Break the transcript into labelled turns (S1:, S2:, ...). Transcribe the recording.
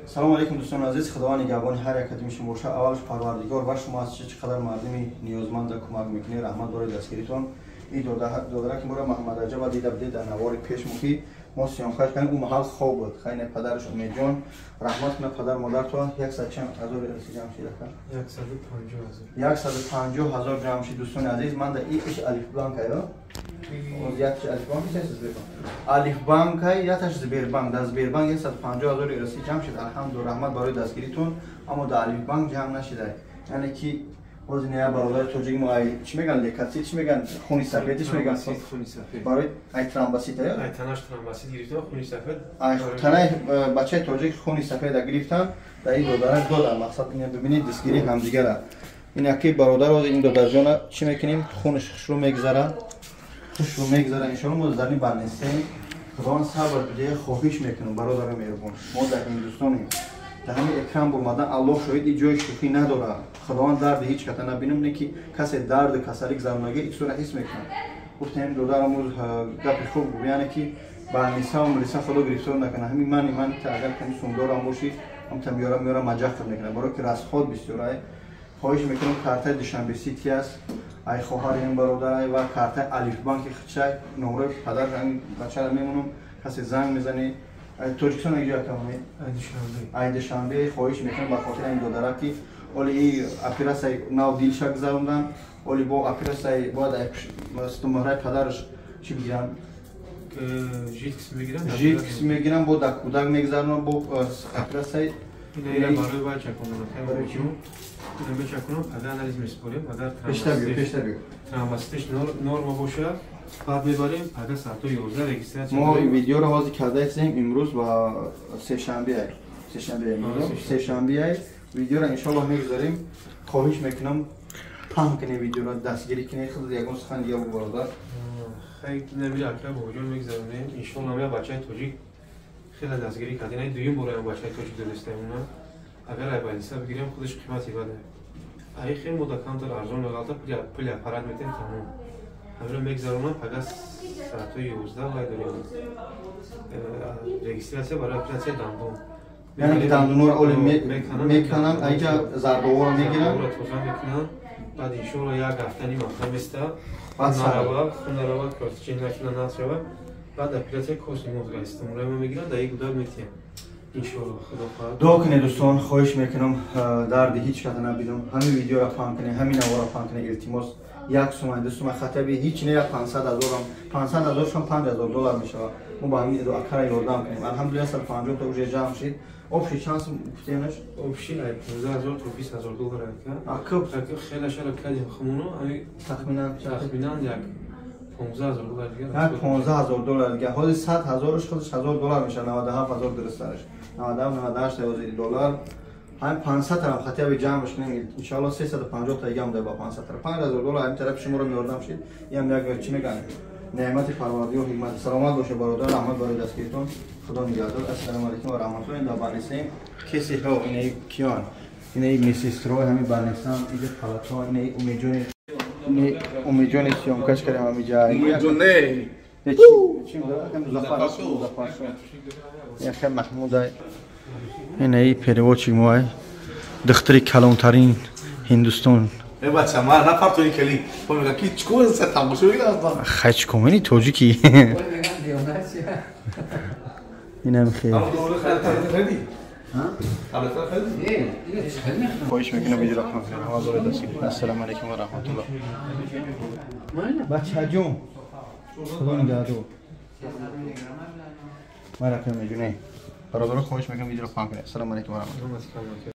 S1: салом алейкум дӯстони азиз, худованд нигоҳбони ҳар як қадами шумо бошад. аввалаш парвардигор ва шумо аз чӣ қадар мардуми ниёзманда кӯмак мекунед. раҳмат бори дастгиритон. ин додара ки моро маҳмад раҷаба дида будед дар навори пеш мо ки мо сиёмкаш кардем. ӯ маҳал хоб буд. хайне падараш умедҷон раҳмат кунад падар модар то 100,000 ҷамшидака 150,000 ҷамшид. дӯстони азиз, ман дар иш алифбанка ё алифбанкай яташ Сбербанк дар Сбербанк 150,000 раси ҷамшид. алҳамдулилла, раҳмат барои дастгиритон. аммо дар алифбанк ҷамъ нашида. яъне ки бози нея бародари тоҷик мо ай чӣ меган лекацит чӣ меган хуни сафед чӣ меган барои ай тромбосит ай
S2: танаш тромбосит гирифтан хуни сафед
S1: ай танай бачаи тоҷик хуни сафеда гирифтан дар ин додараш додам. мақсад ин бибинед дастгири ҳамдигара. ин яки бародар ин додарҷона чӣ мекунем хунаш хушрӯ мегзара иншоалло мо зарни барнесем. худованд сабр бидея хоҳиш мекунам бародари меҳрубон. мо дар ҳиндустонем. дар ҳамин экран бурмадан аллоҳ шоҳид ин ҷои шӯхӣ надорад. худованд дарди ҳеҷ ката набинам не ки касе дарди касалик зармагӣ иксура ҳис мекунад. гуфтем додарам гапи хуб гуфт, яъне ки барниса ва милиса худо гирифтор накунад. ҳамин ман агар ками сумдорам боши ҳамта меёра маҷахтар мекунад. барое ки расход бисёр ай хоҳиш мекунам картаи душанбесити аст ай хоҳари ин бародарай ва картаи алифбанки хичай номраи падар бачара мемонам касе занг мезани тоҷикистон иҷо якамон ай душанбе хоҳиш мекунам ба хотири ин додара ки оли и операсияи нав дилшак гузарондан оли бо операсияи бояд стомараи падараш чӣ бигиранд жидкс мегирам бо дар кӯдак мегзаронам бо операсияи
S2: норма боша баъд мебарем пага саъто 11 регистратсия
S1: мо видеоро ҳозир кардаистем имрӯз ва сешанбе видеоро иншоаллоҳ мегузарем. хоҳиш мекунам паҳм кунем видеоро дастгирӣ кунед. худо ягон сухан дигар бо бародар
S2: хай намири акрам бобоҷон мегзаронем. иншоалло ҳамя бачаи тоҷик хеле дастгирӣ кардем. ай дуюм бора бачаи тоҷик донистаемона агар ай балиса бигирем худаш қимати баде ай хеле мода камтар арзон мегалта пули аппарат метем тамом ҳамиро мегзаронам пага саъто 11 вай дорем регистратсия барои оператсия дандон.
S1: яъне ки дандонро оли меканам айҷа зарбовора мегирам
S2: тоза мекунам. баъд иншоалло як ҳафта ним ҳафта места хунарава кортиченашна насрава баъд оператсия коси мозга истимрои ма мегирам дар ин гудар метиям. иншоалло худо хоҳад
S1: дуо кунед дӯстон. хоҳиш мекунам дарди ҳеҷ ката набинам. ҳамин видеоро паҳм кунед, ҳамин навора паҳм кунед. илтимос 1 сумай 2 сумай хатаби ҳеҷ не 500,000 500,000 шон $5,000 мешавад. мо ба ҳамин акара ёрдам кунем. алҳамдулилла 150 та уже ҷамъ шид. обши чанд сум гуфтенаш
S2: обши 15,000 то $20,000 ака хеле шара кадим хумуно тахминан як $15,000 дигар
S1: як $15,000 дигар ҳозир 100,000 худаш $1,000 мешавад. 97,000 дурустараш 97-98 ҳам 500 тарам хатиаби ҷамъш кунем. иншоалло 350 та дигар ба 500 та $5,000 ҳамин тарафи шуморо меёрдам шид. ям як чӣ меган неъмати парвардигор ҳикмати саломат боша бародар. раҳмат барои дастгиритон. худо нигаҳдор. ассалому алайкум ва раҳматуллоҳи дар барнесем кеси ҳо инаи киён инаи мисистрои ҳамин барнесам иҷо халатҳо инаи умеҷони сиёмкаш кардем ҳамин ҷай яхе маҳмудай инаи переводчик моай духтари калонтарин ҳиндустон хай чикомени тоҷики инам хел хоҳиш мекунам видеоро ассалому алайкум ва раҳматуллоҳ. бачаҷон худо нигаҳдор. маракам меҷунем бародаро хоҳиш мекунам видеоро паҳм кунед. ассалому алайкум ва раҳматуллоҳ.